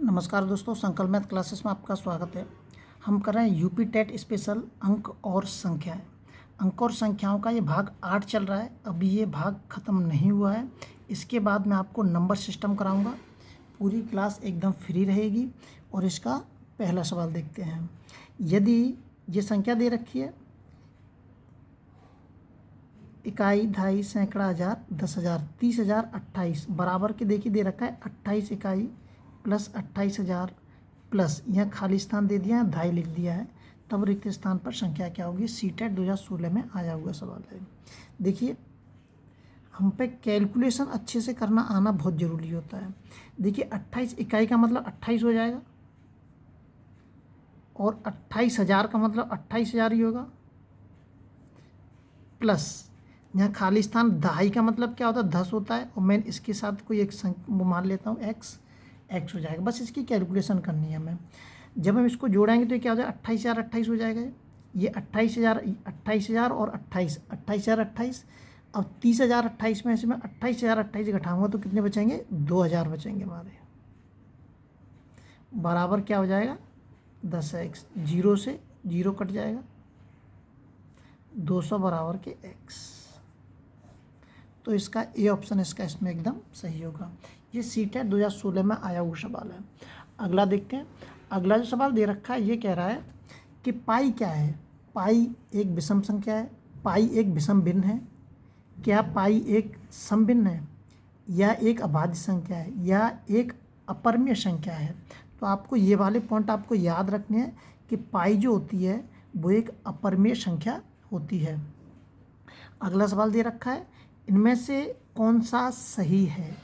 नमस्कार दोस्तों, संकल्प मैथ क्लासेस में आपका स्वागत है। हम कर रहे हैं यूपी टेट स्पेशल अंक और संख्याएं। अंक और संख्याओं का ये भाग 8 चल रहा है। अभी ये भाग ख़त्म नहीं हुआ है। इसके बाद मैं आपको नंबर सिस्टम कराऊंगा। पूरी क्लास एकदम फ्री रहेगी। और इसका पहला सवाल देखते हैं। यदि ये संख्या दे रखी है इकाई, दहाई, सैकड़ा, हज़ार, 10,000, 30,000, 28 बराबर के देखिए दे रखा है 28 इकाई प्लस 28,000 प्लस यहाँ खाली स्थान दे दिया है, दहाई लिख दिया है। तब रिक्त स्थान पर संख्या क्या होगी? सीटेट 2016 में आया हुआ सवाल है। देखिए, हम पे कैलकुलेशन अच्छे से करना आना बहुत ज़रूरी होता है। देखिए, 28 इकाई का मतलब 28 हो जाएगा और 28,000 का मतलब 28,000 ही होगा, प्लस यहाँ खाली स्थान दहाई का मतलब क्या होता है? 10 होता है। और मैं इसके साथ कोई एक वो मान लेता हूँ एक्स हो जाएगा। बस इसकी कैलकुलेशन करनी है हमें। जब हम इसको जोड़ेंगे तो ये क्या हो जाएगा? 28,000 28 हो जाएगा। ये 28,000 और 28,000 28। अब 30,000 28 में से मैं 28,000 28 घटाऊंगा तो कितने बचेंगे? 2,000 बचेंगे हमारे। बराबर क्या हो जाएगा? 10x। जीरो से जीरो कट जाएगा, 200 बराबर के x। तो इसका ए ऑप्शन इसका इसमें एकदम सही होगा। ये सीटेट 2016 में आया हुआ सवाल है। अगला देखते हैं। अगला जो सवाल दे रखा है ये कह रहा है कि पाई क्या है? पाई एक विषम संख्या है। पाई एक विषम भिन्न है। क्या पाई एक समभिन्न है, या एक अभाज्य संख्या है, या एक अपरिमेय संख्या है? तो आपको ये वाले पॉइंट आपको याद रखने हैं कि पाई जो होती है वो एक अपरिमेय संख्या होती है। अगला सवाल दे रखा है, इनमें से कौन सा सही है?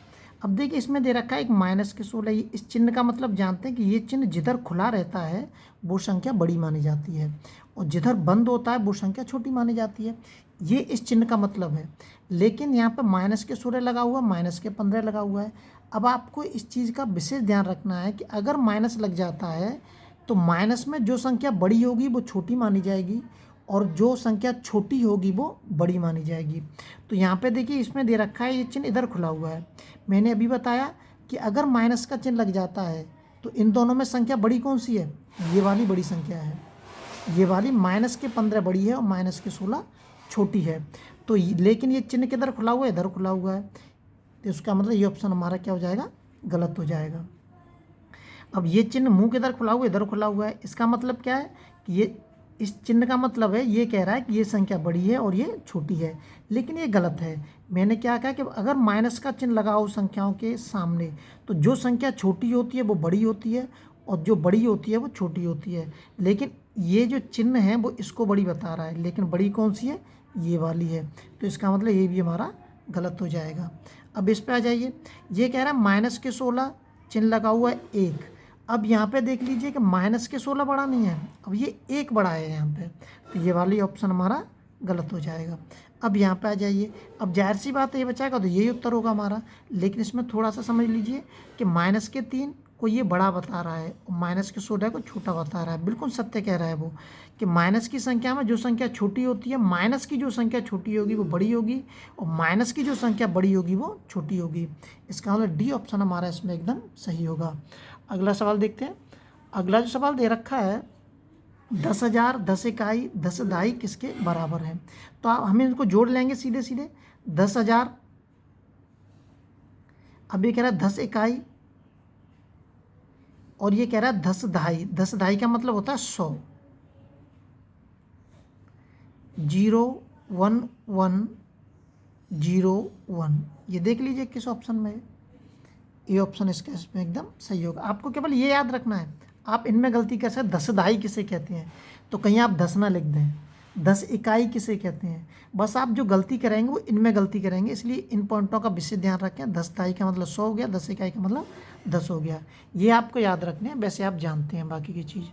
अब देखिए, इसमें दे रखा है एक -16। इस चिन्ह का मतलब जानते हैं कि ये चिन्ह जिधर खुला रहता है वो संख्या बड़ी मानी जाती है, और जिधर बंद होता है वो संख्या छोटी मानी जाती है। ये इस चिन्ह का मतलब है। लेकिन यहाँ पर -16 लगा हुआ, -15 लगा हुआ है। अब आपको इस चीज़ का विशेष ध्यान रखना है कि अगर माइनस लग जाता है तो माइनस में जो संख्या बड़ी होगी वो छोटी मानी जाएगी, और जो संख्या छोटी होगी वो बड़ी मानी जाएगी। तो यहाँ पे देखिए, इसमें दे रखा है ये चिन्ह इधर खुला हुआ है। मैंने अभी बताया कि अगर माइनस का चिन्ह लग जाता है तो इन दोनों में संख्या बड़ी कौन सी है? ये वाली बड़ी संख्या है। ये वाली -15 बड़ी है और -16 छोटी है। तो लेकिन ये चिन्ह किधर खुला हुआ है? इधर खुला हुआ है। तो इसका मतलब ये ऑप्शन हमारा क्या हो जाएगा? गलत हो जाएगा। अब ये चिन्ह मुंह किधर खुला हुआ है? इधर खुला हुआ है। इसका मतलब क्या है कि ये इस चिन्ह का मतलब है, ये कह रहा है कि ये संख्या बड़ी है और ये छोटी है, लेकिन ये गलत है। मैंने क्या कहा कि अगर माइनस का चिन्ह लगा हो संख्याओं के सामने तो जो संख्या छोटी होती है वो बड़ी होती है, और जो बड़ी होती है वो छोटी होती है। लेकिन ये जो चिन्ह है वो इसको बड़ी बता रहा है, लेकिन बड़ी कौन सी है? ये वाली है। तो इसका मतलब ये भी हमारा गलत हो जाएगा। अब इस पर आ जाइए। ये कह रहा है -16 चिन्ह लगा हुआ है 1। अब यहाँ पे देख लीजिए कि -16 बड़ा नहीं है, अब ये 1 बड़ा है यहाँ पे। तो ये वाली ऑप्शन हमारा गलत हो जाएगा। अब यहाँ पे आ जाइए। अब जाहिर सी बात है ये बचाएगा तो यही उत्तर होगा हमारा। लेकिन इसमें थोड़ा सा समझ लीजिए कि -3 को ये बड़ा बता रहा है और -16 को छोटा बता रहा है। बिल्कुल सत्य कह रहा है वो कि माइनस की संख्या में जो संख्या छोटी होती है, माइनस की जो संख्या छोटी होगी वो बड़ी होगी, और माइनस की जो संख्या बड़ी होगी वो छोटी होगी। इसका मतलब डी ऑप्शन हमारा इसमें एकदम सही होगा। अगला सवाल देखते हैं। अगला जो सवाल दे रखा है 10,000, 10 इकाई, 10 दहाई किसके बराबर है? तो आप हमें इनको जोड़ लेंगे सीधे सीधे। 10,000, अब ये कह रहा है 10 इकाई, और ये कह रहा है 10 दहाई। 10 दहाई का मतलब होता है 100। 0 1 1 0 1, ये देख लीजिए किस ऑप्शन में है। ये ऑप्शन इसका इसमें एकदम सही होगा। आपको केवल ये याद रखना है, आप इनमें गलती कर सकते। 10 दहाई किसे कहते हैं तो कहीं आप 10 ना लिख दें। 10 इकाई किसे कहते हैं, बस आप जो गलती करेंगे वो इनमें गलती करेंगे, इसलिए इन पॉइंटों का विशेष ध्यान रखें। 10 दहाई का मतलब 100 हो गया, 10 इकाई का मतलब 10 हो गया। ये आपको याद रखने हैं, वैसे आप जानते हैं बाकी की चीज़।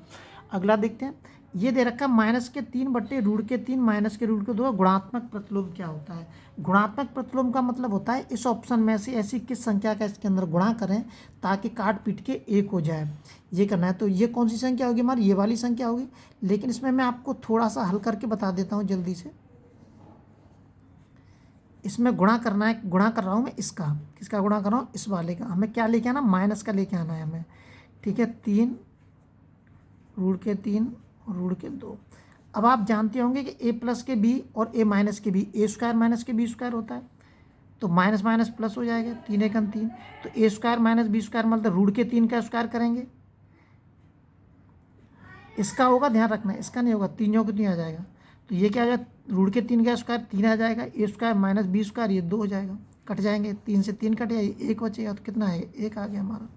अगला देखते हैं। ये दे रखा -3/√3 -√2 गुणात्मक प्रतिलोम क्या होता है? गुणात्मक प्रतिलोम का मतलब होता है इस ऑप्शन में से ऐसी किस संख्या का इसके अंदर गुणा करें ताकि काट पीट के 1 हो जाए। ये करना है। तो ये कौन सी संख्या होगी हमारी? ये वाली संख्या होगी। लेकिन इसमें मैं आपको थोड़ा सा हल करके बता देता हूँ जल्दी से। इसमें गुणा करना है, गुणा कर रहा हूँ मैं इसका। किसका गुणा कर रहा हूँ? इस वाले का। हमें क्या लेके आना? माइनस का लेके आना है हमें। ठीक है, 3 रूट के 3 रूट के 2। अब आप जानते होंगे कि ए प्लस के बी और ए माइनस के बी ए स्क्वायर माइनस के बी स्क्वायर होता है, तो माइनस माइनस प्लस हो जाएगा, 3 एकम 3, तो ए स्क्वायर माइनस बी स्क्वायर मतलब रूट के 3 का स्क्वायर करेंगे, इसका होगा, ध्यान रखना इसका नहीं होगा, 3 जो कितनी आ जाएगा, तो ये क्या आ जाएगा, रूट के 3 का स्क्वायर 3 आ जाएगा, ए स्क्वायर माइनस बी स्क्वायर ये 2 हो जाएगा, कट जाएंगे, 3 से 3 कट जाएगा, 1 बचेगा, तो कितना है 1 आ गया हमारा।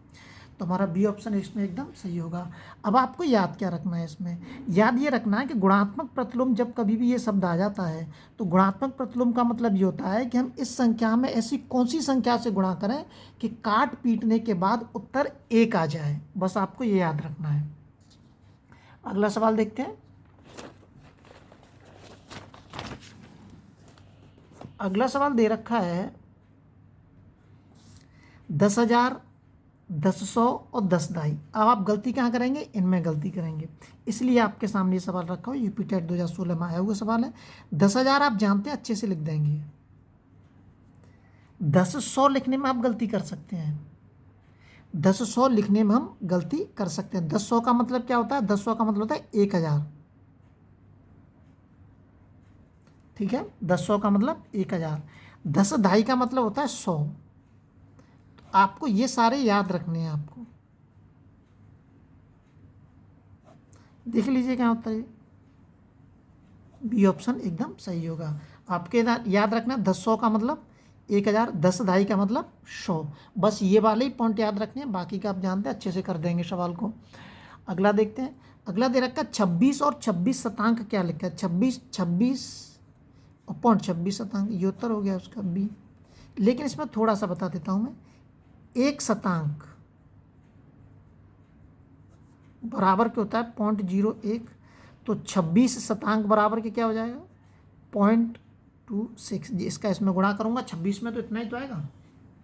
तो हमारा बी ऑप्शन इसमें एकदम सही होगा। अब आपको याद क्या रखना है इसमें, याद ये रखना है कि गुणात्मक प्रतिलोम जब कभी भी ये शब्द आ जाता है तो गुणात्मक प्रतिलोम का मतलब ये होता है कि हम इस संख्या में ऐसी कौन सी संख्या से गुणा करें कि काट पीटने के बाद उत्तर 1 आ जाए, बस आपको ये याद रखना है। अगला सवाल देखते हैं। अगला सवाल दे रखा है 10,000, 10,100 और 10,000। अब आप गलती कहाँ करेंगे, इनमें गलती करेंगे, इसलिए आपके सामने ये सवाल रखा हो, यूपी टेट 2016 में आया हुआ सवाल है। 10,000 आप जानते हैं, अच्छे से लिख देंगे। 10,100 लिखने में आप गलती कर सकते हैं, 10,100 लिखने में हम गलती कर सकते हैं। 10,100 का मतलब क्या होता है, 10,100 का मतलब होता है 1,000, ठीक है, 10,100 का मतलब 1,000। 10,200 का मतलब होता है 100। तो आपको ये सारे याद रखने हैं, आपको देख लीजिए क्या होता है, बी ऑप्शन एकदम सही होगा। आपके याद रखना 10,100 का मतलब 1,000, 10,200 का मतलब 100, बस ये वाले ही पॉइंट याद रखने हैं, बाकी का आप जानते हैं, अच्छे से कर देंगे सवाल को। अगला देखते हैं। अगला दे रखा है 26 और 26 शतांक, क्या लिखा है, 26 और पॉइंट 26 शतांक, ये उत्तर हो गया उसका बी। लेकिन इसमें थोड़ा सा बता देता हूँ मैं, 1 शतांक बराबर क्या होता है 0.01, तो 26 शतांक बराबर के क्या हो जाएगा 0.26। इसका इसमें गुणा करूँगा 26 में तो इतना ही तो आएगा,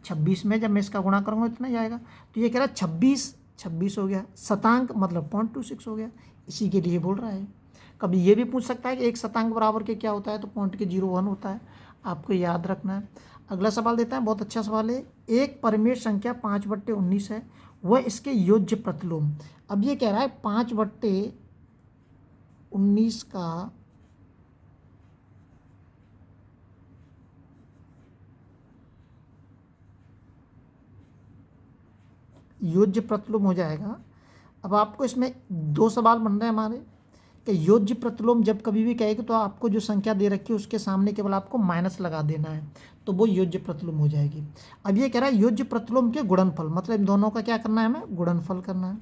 26 में जब मैं इसका गुणा करूँगा इतना ही आएगा, तो ये कह रहा है 26 हो गया, शतांक मतलब 0.26 हो गया, इसी के लिए बोल रहा है। कभी ये भी पूछ सकता है कि 1 शतांक बराबर के क्या होता है, तो 0.01 होता है, आपको याद रखना है। अगला सवाल देता है, बहुत अच्छा सवाल है। एक परिमेय संख्या 5/19 है, वह इसके योज्य प्रतिलोम। अब ये कह रहा है 5/19 का योज्य प्रतिलोम हो जाएगा। अब आपको इसमें 2 सवाल बन रहे हैं हमारे कि योज्य प्रतिलोम जब कभी भी कहेगा तो आपको जो संख्या दे रखी है उसके सामने केवल आपको माइनस लगा देना है, तो वो योज्य प्रतिलोम हो जाएगी। अब ये कह रहा है योज्य प्रतिलोम के गुणनफल, मतलब इन दोनों का क्या करना है, हमें गुणनफल करना है।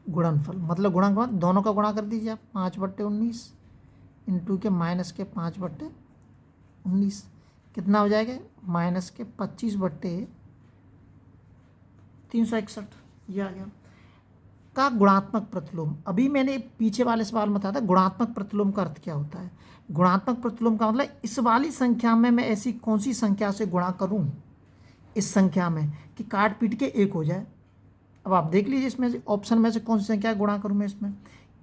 गुणनफल मतलब गुणा, दोनों का गुणा कर दीजिए आप, 5/19 इंटू के माइनस के 5/19 कितना हो जाएगा, माइनस के 25/361, ये आ गया। का गुणात्मक प्रतिलोम, अभी मैंने पीछे वाले सवाल में बताया था गुणात्मक प्रतिलोम का अर्थ क्या होता है। गुणात्मक प्रतिलोम का मतलब इस वाली संख्या में मैं ऐसी कौन सी संख्या से गुणा करूं इस संख्या में कि काट पीट के 1 हो जाए। अब आप देख लीजिए इसमें से ऑप्शन में से कौन सी संख्या गुणा करूं मैं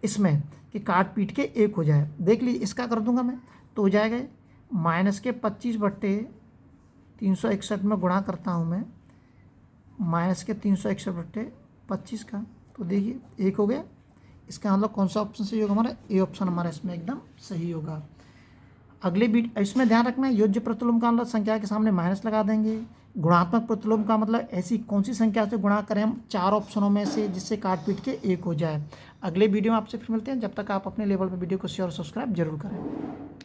इसमें कि काट पीट के 1 हो जाए। देख लीजिए, इसका कर दूंगा मैं तो हो जाएगा माइनस के 25/361 में गुणा करता हूँ मैं, माइनस के 361/25 का, तो देखिए 1 हो गया। इसका मतलब कौन सा ऑप्शन सही होगा हमारा, ए ऑप्शन हमारा इसमें एकदम सही होगा। अगले बीट इसमें ध्यान रखना है, योज्य प्रतिलोम का मतलब संख्या के सामने माइनस लगा देंगे। गुणात्मक प्रतिलोम का मतलब ऐसी कौन सी संख्या से गुणा करें हम 4 ऑप्शनों में से जिससे काट पीट के 1 हो जाए। अगले वीडियो में आपसे फिर मिलते हैं, जब तक आप अपने लेवल पर वीडियो को शेयर और सब्सक्राइब जरूर करें।